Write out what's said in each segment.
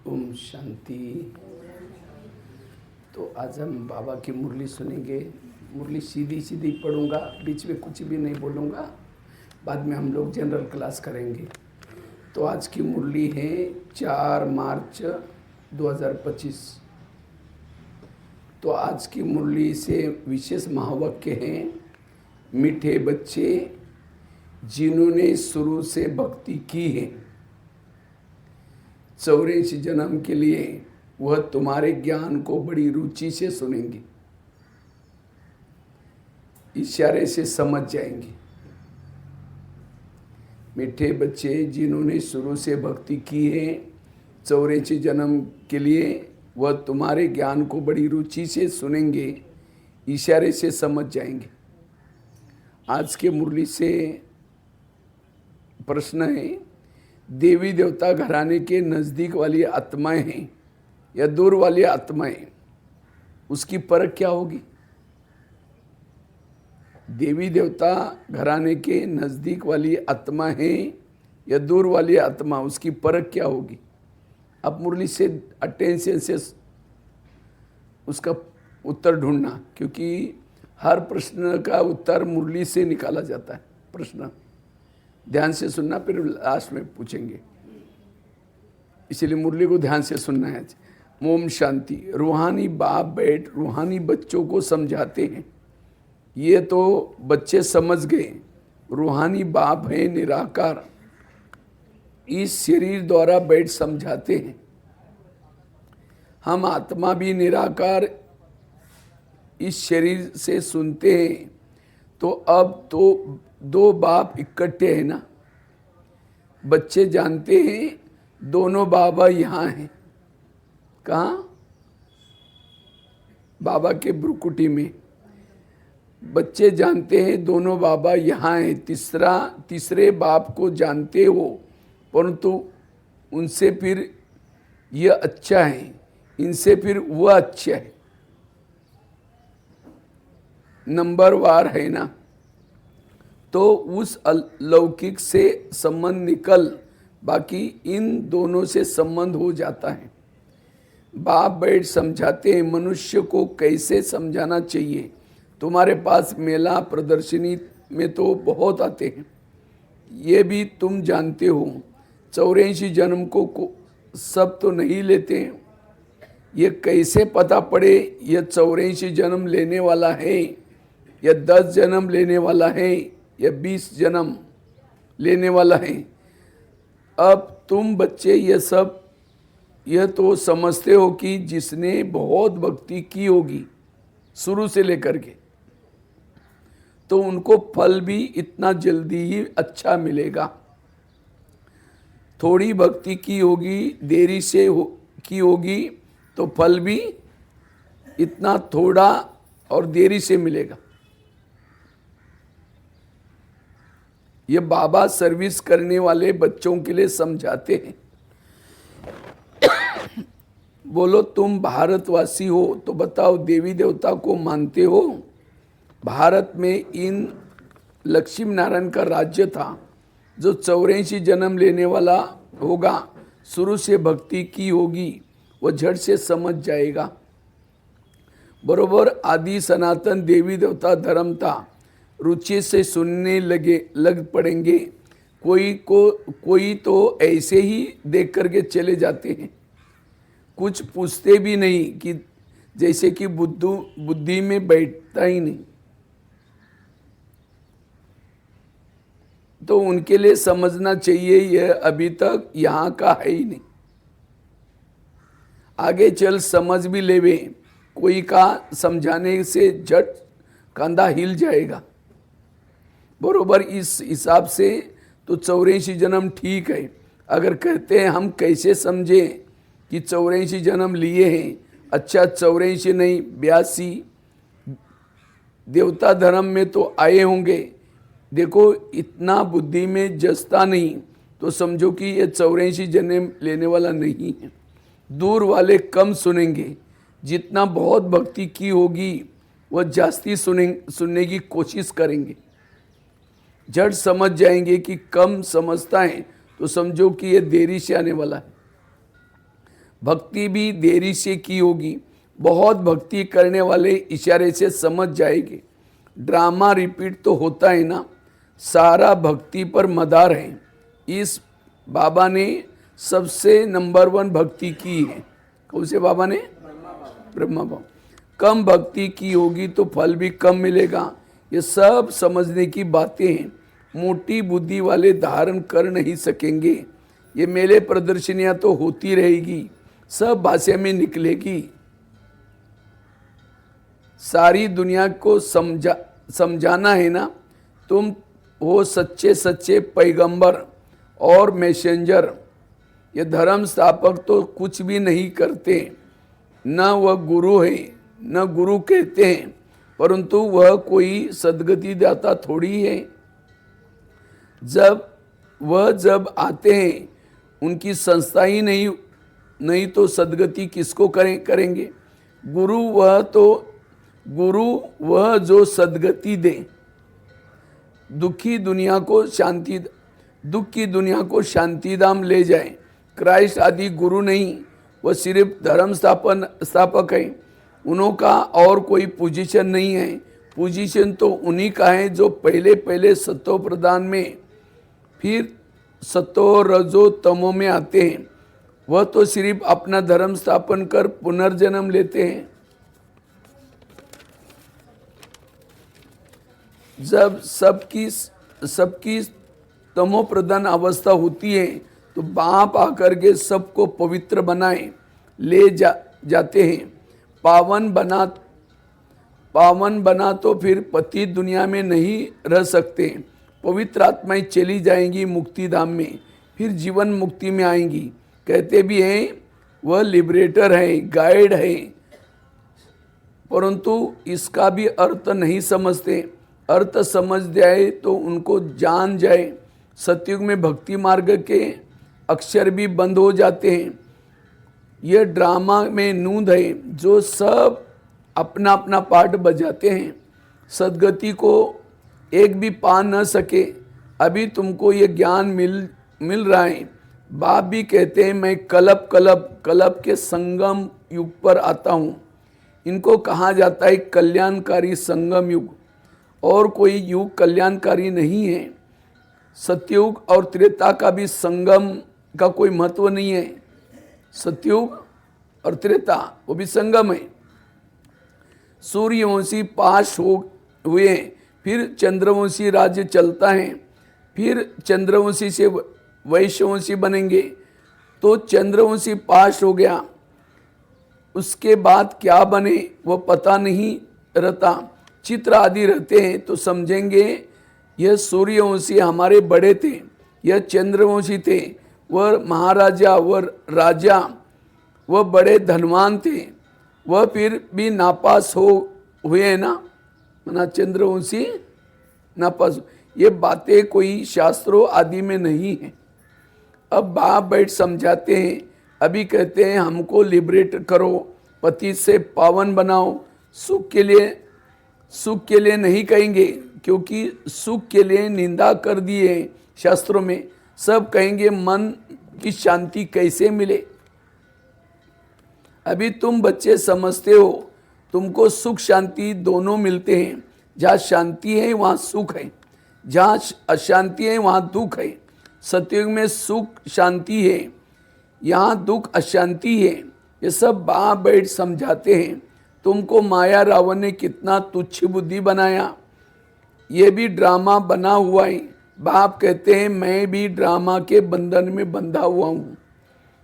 ओम शांति। तो आज हम बाबा की मुरली सुनेंगे। मुरली सीधी सीधी पढ़ूंगा, बीच में कुछ भी नहीं बोलूँगा। बाद में हम लोग जनरल क्लास करेंगे। तो आज की मुरली है 4 मार्च 2025। तो आज की मुरली से विशेष महावाक्य हैं, मीठे बच्चे जिन्होंने शुरू से भक्ति की है, 84 जन्म के लिए वह तुम्हारे ज्ञान को बड़ी रुचि से सुनेंगे, इशारे से समझ जाएंगे। मीठे बच्चे जिन्होंने शुरू से भक्ति की है, 84 जन्म के लिए वह तुम्हारे ज्ञान को बड़ी रुचि से सुनेंगे, इशारे से समझ जाएंगे। आज के मुरली से प्रश्न है, देवी देवता घराने के नज़दीक वाली आत्माएं हैं या दूर वाली आत्माएं, उसकी परख क्या होगी? देवी देवता घराने के नज़दीक वाली आत्मा है या दूर वाली आत्मा, उसकी परख क्या होगी? आप मुरली से अटेंशन से उसका उत्तर ढूंढना, क्योंकि हर प्रश्न का उत्तर मुरली से निकाला जाता है। प्रश्न ध्यान से सुनना, फिर लास्ट में पूछेंगे, इसलिए मुरली को ध्यान से सुनना है। ओम शांति। रूहानी बाप बैठ रूहानी बच्चों को समझाते हैं। ये तो बच्चे समझ गए, रूहानी बाप है निराकार, इस शरीर द्वारा बैठ समझाते हैं। हम आत्मा भी निराकार इस शरीर से सुनते हैं। तो अब तो दो बाप इकट्ठे हैं ना। बच्चे जानते हैं दोनों बाबा यहाँ हैं। कहाँ? बाबा के ब्रुकुटी में। बच्चे जानते हैं दोनों बाबा यहाँ हैं। तीसरे बाप को जानते हो, परंतु उनसे फिर यह अच्छा है, इनसे फिर वह अच्छा है। नंबर वार है ना। तो उस अलौकिक से संबंध निकल, बाकी इन दोनों से संबंध हो जाता है। बाप बैठ समझाते हैं मनुष्य को कैसे समझाना चाहिए। तुम्हारे पास मेला प्रदर्शनी में तो बहुत आते हैं, ये भी तुम जानते हो। 84 जन्म को सब तो नहीं लेते हैं। ये कैसे पता पड़े यह 84 जन्म लेने वाला है या 10 जन्म लेने वाला है या 20 जन्म लेने वाला है? अब तुम बच्चे यह तो समझते हो कि जिसने बहुत भक्ति की होगी शुरू से लेकर के, तो उनको फल भी इतना जल्दी ही अच्छा मिलेगा। थोड़ी भक्ति की होगी, देरी से की होगी, तो फल भी इतना थोड़ा और देरी से मिलेगा। ये बाबा सर्विस करने वाले बच्चों के लिए समझाते हैं। बोलो तुम भारतवासी हो तो बताओ, देवी देवता को मानते हो? भारत में इन लक्ष्मी नारायण का राज्य था, जो 84 जन्म लेने वाला होगा, शुरू से भक्ति की होगी, वो झट से समझ जाएगा। बरोबर आदि सनातन देवी देवता धर्म था, रुचि से सुनने लग पड़ेंगे। कोई तो ऐसे ही देख करके चले जाते हैं, कुछ पूछते भी नहीं, कि जैसे कि बुद्धि में बैठता ही नहीं। तो उनके लिए समझना चाहिए यह अभी तक यहाँ का है ही नहीं। आगे चल समझ भी लेवे, कोई का समझाने से झट कंधा हिल जाएगा। बरोबर इस हिसाब से तो 84 जन्म ठीक है। अगर कहते हैं हम कैसे समझे कि 84 जन्म लिए हैं, अच्छा 84 नहीं 82 देवता धर्म में तो आए होंगे। देखो इतना बुद्धि में जसता नहीं, तो समझो कि ये 84 जन्म लेने वाला नहीं है। दूर वाले कम सुनेंगे, जितना बहुत भक्ति की होगी वह जास्ती सुनने की कोशिश करेंगे। झट समझ जाएंगे कि कम समझता है, तो समझो कि ये देरी से आने वाला है। भक्ति भी देरी से की होगी, बहुत भक्ति करने वाले इशारे से समझ जाएंगे। ड्रामा रिपीट तो होता है ना, सारा भक्ति पर मदार है। इस बाबा ने सबसे नंबर 1 भक्ति की है। कौन से बाबा ने? ब्रह्मा बाबा। कम भक्ति की होगी तो फल भी कम मिलेगा। ये सब समझने की बातें हैं, मोटी बुद्धि वाले धारण कर नहीं सकेंगे। ये मेले प्रदर्शनियां तो होती रहेगी, सब भाषा में निकलेगी। सारी दुनिया को समझाना है ना। तुम हो सच्चे सच्चे पैगंबर और मैसेंजर। ये धर्म स्थापक तो कुछ भी नहीं करते, न वह गुरु है न गुरु कहते हैं, परंतु वह कोई सद्गति दाता थोड़ी है। जब आते हैं उनकी संस्था ही नहीं तो सद्गति किसको करेंगे? गुरु वह जो सद्गति दे। दुख की दुनिया को शांति धाम ले जाए। क्राइस्ट आदि गुरु नहीं, वह सिर्फ धर्म स्थापक है। उनका और कोई पोजीशन नहीं है। पोजीशन तो उन्हीं का है जो पहले सत्व प्रदान में, फिर सत्व रजो तमो में आते हैं। वह तो सिर्फ अपना धर्म स्थापन कर पुनर्जन्म लेते हैं। जब सबकी तमो प्रधान अवस्था होती है तो बाप आकर के सबको पवित्र बनाए ले जाते हैं। पावन बना तो फिर पति दुनिया में नहीं रह सकते। पवित्र आत्माएं चली जाएंगी मुक्ति धाम में, फिर जीवन मुक्ति में आएंगी। कहते भी हैं वह लिबरेटर है, गाइड है, परंतु इसका भी अर्थ नहीं समझते। अर्थ समझ जाए तो उनको जान जाए। सतयुग में भक्ति मार्ग के अक्षर भी बंद हो जाते हैं। यह ड्रामा में नूंद है जो सब अपना अपना पार्ट बजाते हैं। सदगति को एक भी पा न सके। अभी तुमको ये ज्ञान मिल रहा है। बाप भी कहते हैं मैं कलब के संगम युग पर आता हूँ। इनको कहा जाता है कल्याणकारी संगम युग, और कोई युग कल्याणकारी नहीं है। सतयुग और त्रेता का भी संगम का कोई महत्व नहीं है। सतयुग और त्रेता वो भी संगम है। सूर्यवंशी पास हुए, फिर चंद्रवंशी राज्य चलता है, फिर चंद्रवंशी से वैश्यवंशी बनेंगे। तो चंद्रवंशी पास हो गया, उसके बाद क्या बने वो पता नहीं रहता। चित्र आदि रहते हैं तो समझेंगे यह सूर्यवंशी हमारे बड़े थे, यह चंद्रवंशी थे, वह महाराजा, वह राजा, वह बड़े धनवान थे, वह फिर भी नापास हुए हैं ना, मना चंद्रवंशी नापास। ये बातें कोई शास्त्रों आदि में नहीं है। अब बाप बैठ समझाते हैं। अभी कहते हैं हमको लिबरेट करो, पति से पावन बनाओ। सुख के लिए नहीं कहेंगे, क्योंकि सुख के लिए निंदा कर दिए शास्त्रों में। सब कहेंगे मन की शांति कैसे मिले। अभी तुम बच्चे समझते हो, तुमको सुख शांति दोनों मिलते हैं। जहाँ शांति है वहाँ सुख है, जहाँ अशांति है वहाँ दुख है। सतयुग में सुख शांति है, यहाँ दुख अशांति है। ये सब बाप बैठ समझाते हैं। तुमको माया रावण ने कितना तुच्छ बुद्धि बनाया, ये भी ड्रामा बना हुआ है। बाप कहते हैं मैं भी ड्रामा के बंधन में बंधा हुआ हूँ।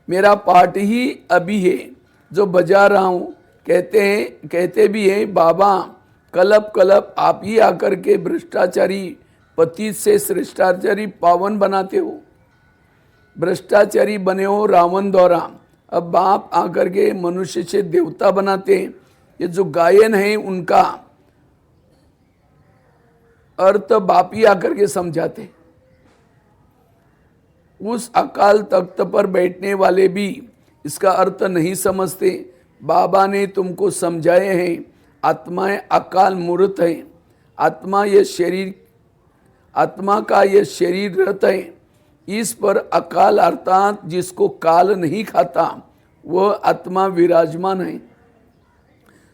मेरा पार्ट ही अभी है जो बजा रहा हूँ। कहते भी हैं बाबा कलप आप ही आकर के भ्रष्टाचारी पति से श्रेष्ठाचारी पावन बनाते हो। भ्रष्टाचारी बने हो रावण द्वारा, अब बाप आकर के मनुष्य से देवता बनाते हैं। ये जो गायन है उनका अर्थ बाप ही आकर के समझाते। उस अकाल तख्त पर बैठने वाले भी इसका अर्थ नहीं समझते। बाबा ने तुमको समझाए हैं आत्माएं अकाल मूर्त है। आत्मा का यह शरीर रहता है। इस पर अकाल अर्थात जिसको काल नहीं खाता वह आत्मा विराजमान है।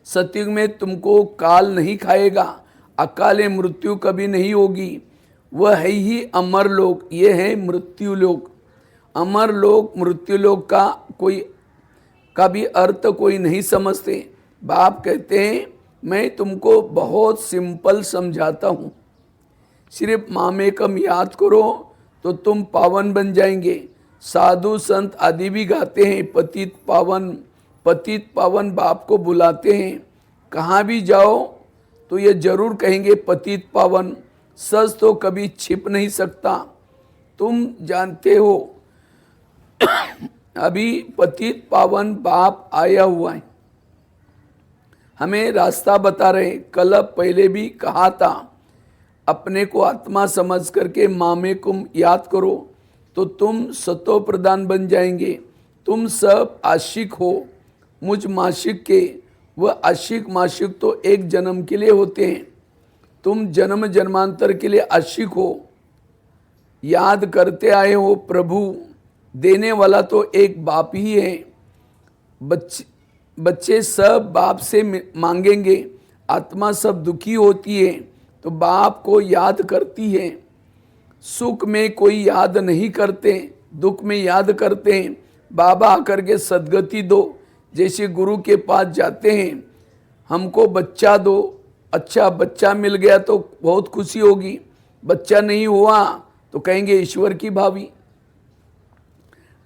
सतयुग में तुमको काल नहीं खाएगा, अकाले मृत्यु कभी नहीं होगी। वह है ही अमर लोक, ये है मृत्यु लोक। अमर लोक मृत्यु लोक का भी अर्थ कोई नहीं समझते। बाप कहते हैं मैं तुमको बहुत सिंपल समझाता हूँ, सिर्फ मामेकम याद करो तो तुम पावन बन जाएंगे। साधु संत आदि भी गाते हैं पतित पावन बाप को बुलाते हैं। कहाँ भी जाओ तो ये जरूर कहेंगे पतित पावन। सच तो कभी छिप नहीं सकता। तुम जानते हो अभी पतित पावन बाप आया हुआ है, हमें रास्ता बता रहे। कल पहले भी कहा था अपने को आत्मा समझ करके मामे कुम याद करो तो तुम सतो प्रधान बन जाएंगे। तुम सब आशिक हो मुझ माशिक के। वह आशिक माशिक तो एक जन्म के लिए होते हैं, तुम जन्म जन्मांतर के लिए आशिक हो। याद करते आए हो प्रभु देने वाला तो एक बाप ही है। बच्चे सब बाप से मांगेंगे। आत्मा सब दुखी होती है तो बाप को याद करती है। सुख में कोई याद नहीं करते, दुख में याद करते हैं। बाबा आकर के सद्गति दो, जैसे गुरु के पास जाते हैं, हमको बच्चा दो। अच्छा बच्चा मिल गया तो बहुत खुशी होगी, बच्चा नहीं हुआ तो कहेंगे ईश्वर की भावी।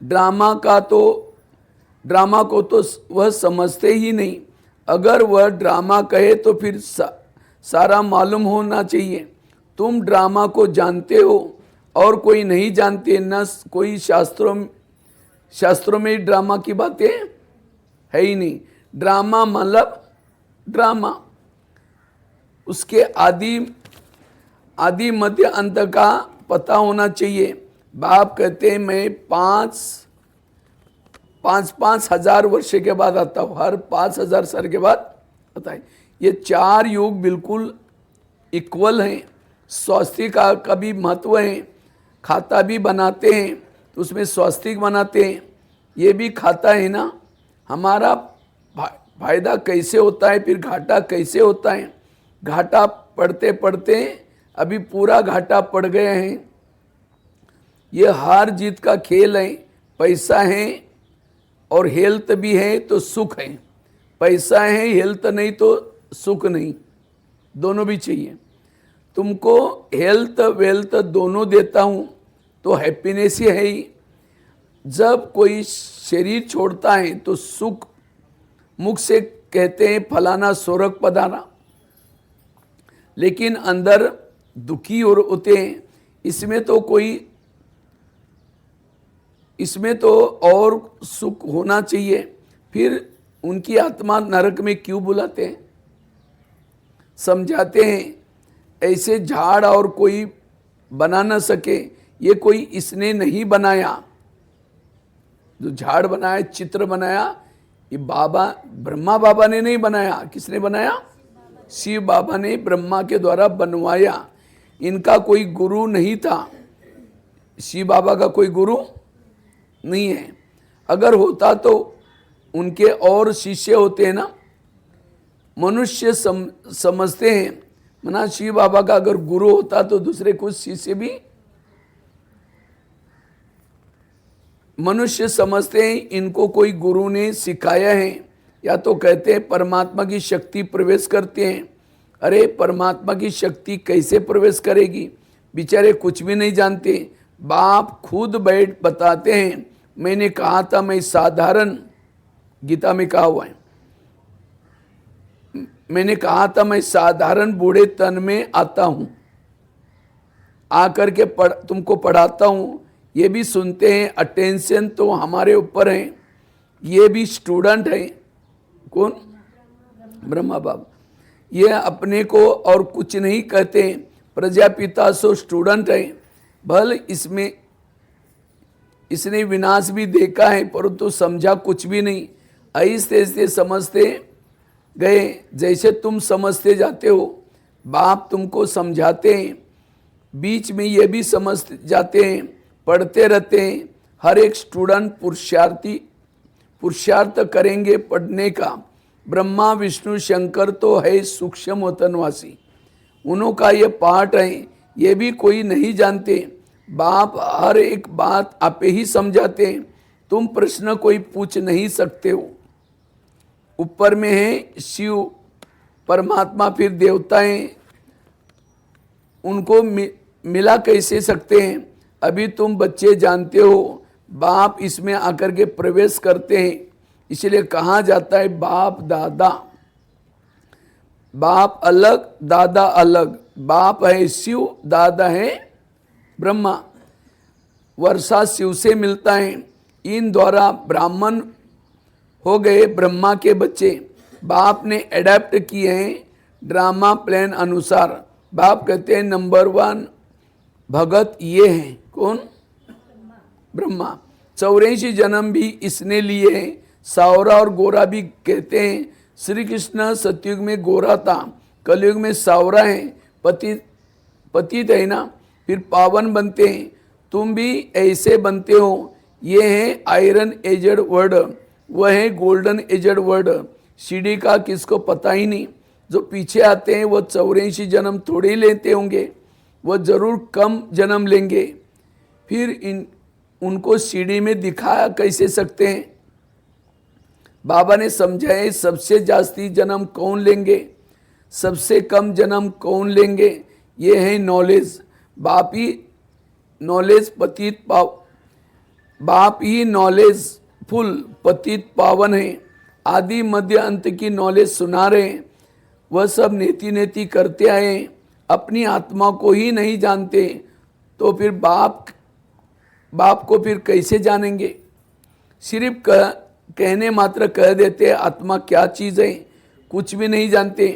ड्रामा को तो वह समझते ही नहीं। अगर वह ड्रामा कहे तो फिर सारा मालूम होना चाहिए। तुम ड्रामा को जानते हो और कोई नहीं जानते। न कोई शास्त्रों में ड्रामा की बातें है ही नहीं। ड्रामा मतलब ड्रामा, उसके आदि मध्य अंत का पता होना चाहिए। बाप कहते हैं मैं पाँच हजार वर्ष के बाद आता हूँ, हर 5000 साल के बाद आता है। ये 4 युग बिल्कुल इक्वल हैं। स्वास्तिक का भी महत्व है। खाता भी बनाते हैं तो उसमें स्वास्तिक बनाते हैं, ये भी खाता है ना। हमारा फायदा कैसे होता है, फिर घाटा कैसे होता है। घाटा पढ़ते पढ़ते अभी पूरा घाटा पड़ गए हैं। ये हार जीत का खेल है। पैसा है और हेल्थ भी है तो सुख है। पैसा है हेल्थ नहीं तो सुख नहीं, दोनों भी चाहिए। तुमको हेल्थ वेल्थ दोनों देता हूँ तो हैप्पीनेस ही है ही। जब कोई शरीर छोड़ता है तो सुख मुख से कहते हैं फलाना स्वर्ग पधारा, लेकिन अंदर दुखी और होते हैं। इसमें तो और सुख होना चाहिए। फिर उनकी आत्मा नरक में क्यों बुलाते हैं? समझाते हैं ऐसे झाड़ और कोई बना न सके। ये कोई इसने नहीं बनाया, जो झाड़ बनाया चित्र बनाया ये ब्रह्मा बाबा ने नहीं बनाया। किसने बनाया? शिव बाबा ने ब्रह्मा के द्वारा बनवाया। इनका कोई गुरु नहीं था, शिव बाबा का कोई गुरु नहीं है। अगर होता तो उनके और शिष्य होते हैं ना। मनुष्य समझते हैं मना शिव बाबा का अगर गुरु होता तो दूसरे कुछ शिष्य भी। मनुष्य समझते हैं इनको कोई गुरु ने सिखाया है, या तो कहते हैं परमात्मा की शक्ति प्रवेश करते हैं। अरे परमात्मा की शक्ति कैसे प्रवेश करेगी? बेचारे कुछ भी नहीं जानते। बाप खुद बैठ बताते हैं मैंने कहा था मैं साधारण, गीता में कहा हुआ है, मैंने कहा था मैं साधारण बूढ़े तन में आता हूं, आकर के तुमको पढ़ाता हूं। ये भी सुनते हैं। अटेंशन तो हमारे ऊपर है। ये भी स्टूडेंट है। कौन? ब्रह्मा बाबा। ये अपने को और कुछ नहीं कहते। प्रजापिता सो स्टूडेंट है। भल इसने विनाश भी देखा है परंतु समझा कुछ भी नहीं। ऐसे ऐसे समझते गए जैसे तुम समझते जाते हो। बाप तुमको समझाते हैं, बीच में ये भी समझ जाते हैं, पढ़ते रहते हैं। हर एक स्टूडेंट पुरुषार्थ करेंगे पढ़ने का। ब्रह्मा विष्णु शंकर तो है सूक्ष्म वतनवासी, उन्हों का ये पाठ है, ये भी कोई नहीं जानते। बाप हर एक बात आपे ही समझाते हैं, तुम प्रश्न कोई पूछ नहीं सकते हो। ऊपर में है शिव परमात्मा, फिर देवताएं, उनको मिला कैसे सकते हैं? अभी तुम बच्चे जानते हो, बाप इसमें आकर के प्रवेश करते हैं, इसलिए कहा जाता है बाप दादा। बाप अलग दादा अलग, बाप है शिव, दादा है ब्रह्मा। वर्षा शिव से मिलता है, इन द्वारा ब्राह्मण हो गए ब्रह्मा के बच्चे। बाप ने एडेप्ट किए हैं ड्रामा प्लान अनुसार। बाप कहते हैं नंबर 1 भगत ये हैं, कौन? ब्रह्मा। 84 जन्म भी इसने लिए हैं। सावरा और गोरा भी कहते हैं। श्री कृष्ण सतयुग में गोरा था, कलयुग में सावरा है, पतित है ना, फिर पावन बनते हैं। तुम भी ऐसे बनते हो। ये है आयरन एजड वर्ड, वह है गोल्डन एजड वर्ड। सीढ़ी का किसको पता ही नहीं। जो पीछे आते हैं वो 84 जन्म थोड़े ही लेते होंगे, वो जरूर कम जन्म लेंगे। फिर उनको सीढ़ी में दिखा कैसे सकते हैं? बाबा ने समझाए सबसे जास्ती जन्म कौन लेंगे, सबसे कम जन्म कौन लेंगे। ये है नॉलेज। बाप ही नॉलेज बाप ही नॉलेज फुल पतित पावन है। आदि मध्य अंत की नॉलेज सुना रहे हैं। वह सब नेति नेति करते आए, अपनी आत्मा को ही नहीं जानते, तो फिर बाप को फिर कैसे जानेंगे? सिर्फ कहने मात्र कह देते आत्मा क्या चीज़ है, कुछ भी नहीं जानते।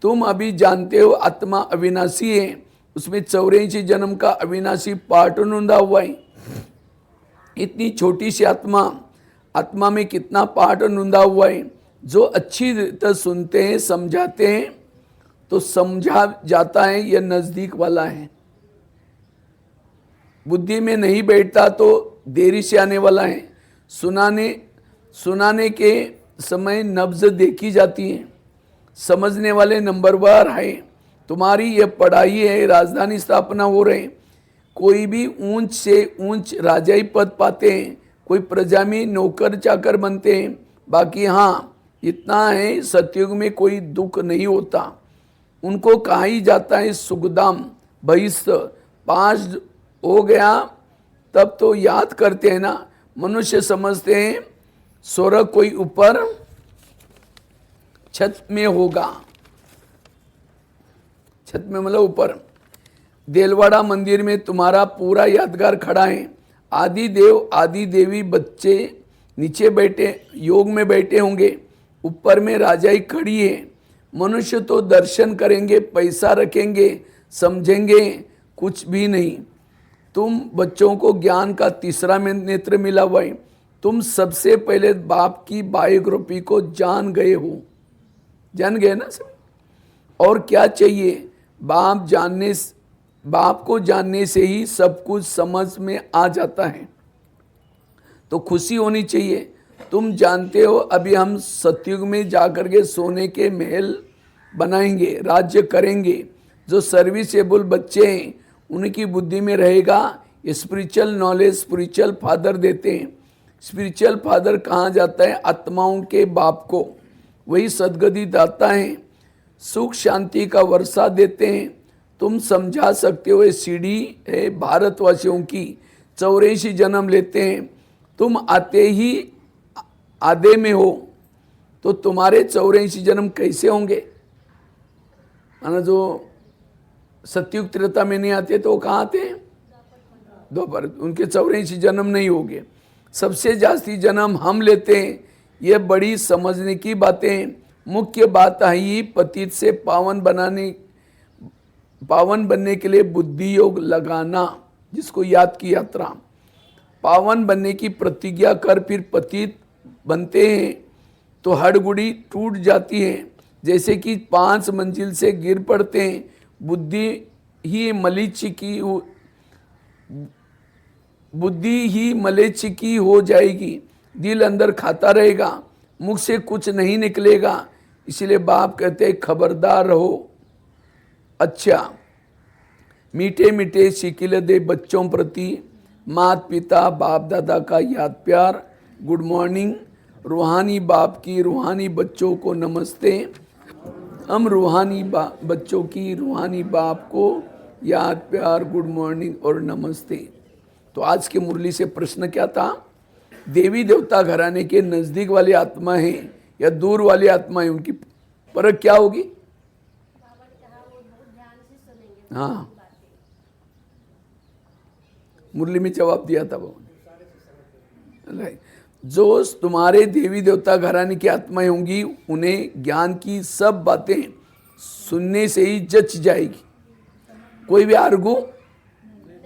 तुम अभी जानते हो आत्मा अविनाशी है, उसमें 84 जन्म का अविनाशी पार्ट नोंदा हुआ है। इतनी छोटी सी आत्मा में कितना पार्ट नोंदा हुआ है। जो अच्छी तरह सुनते हैं, समझाते हैं, तो समझा जाता है यह नज़दीक वाला है। बुद्धि में नहीं बैठता तो देरी से आने वाला है। सुनाने के समय नब्ज देखी जाती है। समझने वाले नंबरवार है। तुम्हारी यह पढ़ाई है, राजधानी स्थापना हो रहे, कोई भी ऊंच से ऊंच राजाई पद पाते हैं, कोई प्रजा में नौकर चाकर बनते हैं। बाकी हाँ इतना है, सतयुग में कोई दुख नहीं होता। उनको कहा ही जाता है सुखदाम बहिष्ठ। 5 हो गया तब तो याद करते हैं ना। मनुष्य समझते हैं स्वर्ग कोई ऊपर छत में होगा, छत में मतलब ऊपर। देलवाड़ा मंदिर में तुम्हारा पूरा यादगार खड़ा है। आदि देव आदि देवी बच्चे नीचे बैठे योग में बैठे होंगे, ऊपर में राजाई खड़ी है। मनुष्य तो दर्शन करेंगे, पैसा रखेंगे, समझेंगे कुछ भी नहीं। तुम बच्चों को ज्ञान का तीसरा नेत्र मिला हुआ है। तुम सबसे पहले बाप की बायोग्राफी को जान गए हो, जान गए ना सब। और क्या चाहिए? बाप को जानने से ही सब कुछ समझ में आ जाता है, तो खुशी होनी चाहिए। तुम जानते हो अभी हम सतयुग में जाकर के सोने के महल बनाएंगे, राज्य करेंगे। जो सर्विसेबल बच्चे हैं उनकी बुद्धि में रहेगा स्पिरिचुअल नॉलेज स्पिरिचुअल फादर देते हैं। स्पिरिचुअल फादर कहाँ जाता है? आत्माओं के बाप को। वही सदगति दाता है, सुख शांति का वर्षा देते हैं। तुम समझा सकते हो ये सीढ़ी है भारतवासियों की। 84 जन्म लेते हैं। तुम आते ही आधे में हो, तो तुम्हारे 84 जन्म कैसे होंगे? माना जो सतयुग त्रेता में नहीं आते तो वो कहाँ आते हैं? दोपहर। उनके 84 जन्म नहीं होंगे। सबसे जास्ती जन्म हम लेते हैं। ये बड़ी समझने की बातें। मुख्य बात है पतित से पावन बनने के लिए बुद्धि योग लगाना, जिसको याद की यात्रा। पावन बनने की प्रतिज्ञा कर फिर पतित बनते हैं तो हड़गुड़ी टूट जाती है। जैसे कि 5 मंजिल से गिर पड़ते हैं। बुद्धि ही मलीचिकी हो जाएगी। दिल अंदर खाता रहेगा, मुख से कुछ नहीं निकलेगा। इसलिए बाप कहते हैं खबरदार रहो। अच्छा, मीठे मीठे शिकिल दे बच्चों प्रति माता पिता बाप दादा का याद प्यार। Good morning. रूहानी बाप की रूहानी बच्चों को नमस्ते। हम रूहानी बच्चों की रूहानी बाप को याद प्यार, गुड मॉर्निंग और नमस्ते। तो आज के मुरली से प्रश्न क्या था? देवी देवता घराने के नजदीक वाली आत्मा है या दूर वाली आत्मा है, उनकी परख क्या होगी? हाँ, मुरली में जवाब दिया था वो। जो तुम्हारे देवी देवता घराने की आत्माएं होंगी, उन्हें ज्ञान की सब बातें सुनने से ही जच जाएगी। कोई भी आर्गू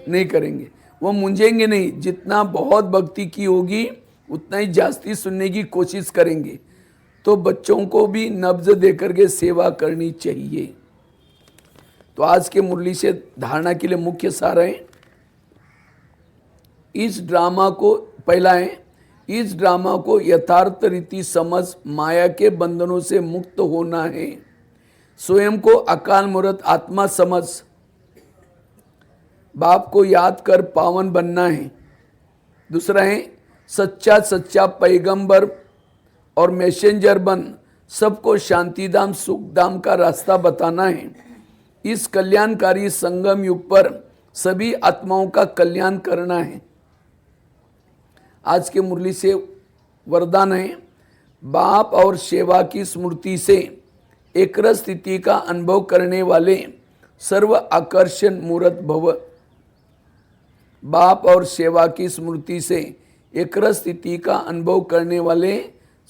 नहीं करेंगे, वो मुंझेंगे नहीं। जितना बहुत भक्ति की होगी उतना ही जास्ती सुनने की कोशिश करेंगे। तो बच्चों को भी नब्ज देकर के सेवा करनी चाहिए। तो आज के मुरली से धारणा के लिए मुख्य सार है, इस ड्रामा को पहला है, इस ड्रामा को यथार्थ रीति समझ माया के बंधनों से मुक्त होना है। स्वयं को अकाल मूर्त आत्मा समझ बाप को याद कर पावन बनना है। दूसरा है सच्चा सच्चा पैगंबर और मैसेंजर बन सबको शांतिधाम सुखधाम का रास्ता बताना है। इस कल्याणकारी संगम युग पर सभी आत्माओं का कल्याण करना है। आज के मुरली से वरदान है, बाप और सेवा की स्मृति से एकरस स्थिति का अनुभव करने वाले सर्व आकर्षण मूर्त भव। बाप और सेवा की स्मृति से एकरस स्थिति का अनुभव करने वाले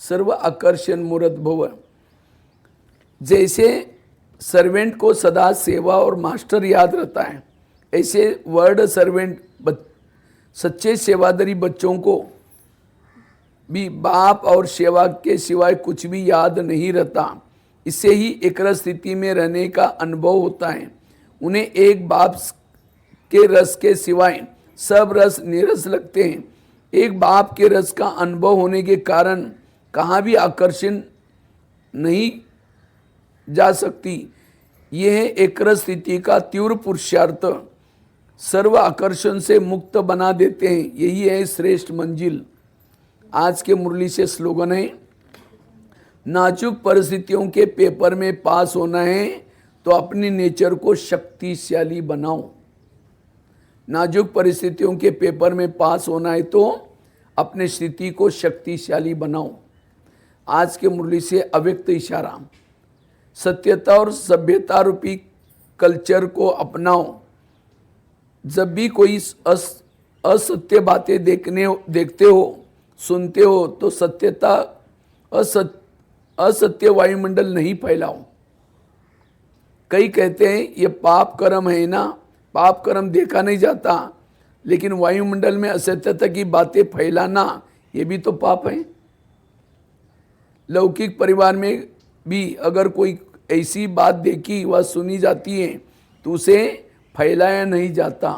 सर्व आकर्षण मूर्त भव। जैसे सर्वेंट को सदा सेवा और मास्टर याद रहता है, ऐसे वर्ड सर्वेंट सच्चे सेवादारी बच्चों को भी बाप और सेवा के सिवाय कुछ भी याद नहीं रहता। इससे ही एकरस स्थिति में रहने का अनुभव होता है। उन्हें एक बाप के रस के सिवाय सब रस नीरस लगते हैं। एक बाप के रस का अनुभव होने के कारण कहाँ भी आकर्षण नहीं जा सकती। यह एकरस स्थिति का तीव्र पुरुषार्थ सर्व आकर्षण से मुक्त बना देते हैं। यही है श्रेष्ठ मंजिल। आज के मुरली से स्लोगन है, नाजुक परिस्थितियों के पेपर में पास होना है तो अपनी नेचर को शक्तिशाली बनाओ। नाजुक परिस्थितियों के पेपर में पास होना है तो अपने स्थिति को शक्तिशाली बनाओ। आज के मुरली से अव्यक्त इशारा, सत्यता और सभ्यता रूपी कल्चर को अपनाओ। जब भी कोई असत्य बातें देखते हो, सुनते हो तो सत्यता असत्य वायुमंडल नहीं फैलाओ। कई कहते हैं ये पाप कर्म है ना, पाप कर्म देखा नहीं जाता, लेकिन वायुमंडल में असत्यता की बातें फैलाना ये भी तो पाप है। लौकिक परिवार में भी अगर कोई ऐसी बात देखी व सुनी जाती है तो उसे फैलाया नहीं जाता।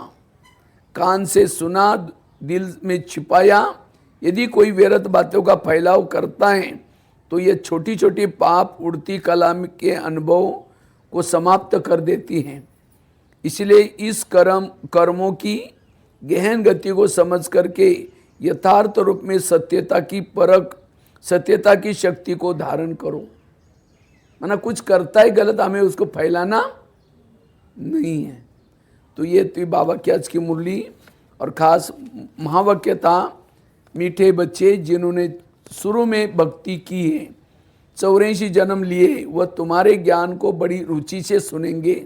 कान से सुना, दिल में छिपाया। यदि कोई व्यर्थ बातों का फैलाव करता है तो ये छोटी छोटी पाप उड़ती कला के अनुभव को समाप्त कर देती हैं। इसलिए इस कर्मों की गहन गति को समझ करके यथार्थ रूप में सत्यता की परख, सत्यता की शक्ति को धारण करो। माना कुछ करता है गलत, हमें उसको फैलाना नहीं है। तो ये थी बाबा की आज की मुरली। और खास महावाक्य था, मीठे बच्चे जिन्होंने शुरू में भक्ति की है, 84 जन्म लिए, वह तुम्हारे ज्ञान को बड़ी रुचि से सुनेंगे,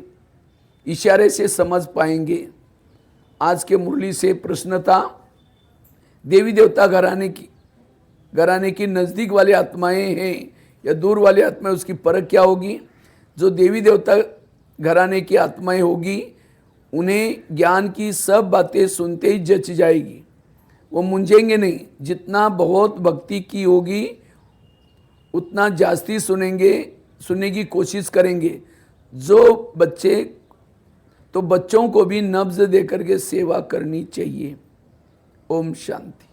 इशारे से समझ पाएंगे। आज के मुरली से प्रश्न था, देवी देवता घराने की नज़दीक वाली आत्माएं हैं या दूर वाली आत्माएं, उसकी परख क्या होगी? जो देवी देवता घराने की आत्माएं होगी, उन्हें ज्ञान की सब बातें सुनते ही जच जाएगी, वो मुंझेंगे नहीं। जितना बहुत भक्ति की होगी उतना जास्ती सुनने की कोशिश करेंगे। जो बच्चे, तो बच्चों को भी नब्ज देकर के सेवा करनी चाहिए। ओम शांति।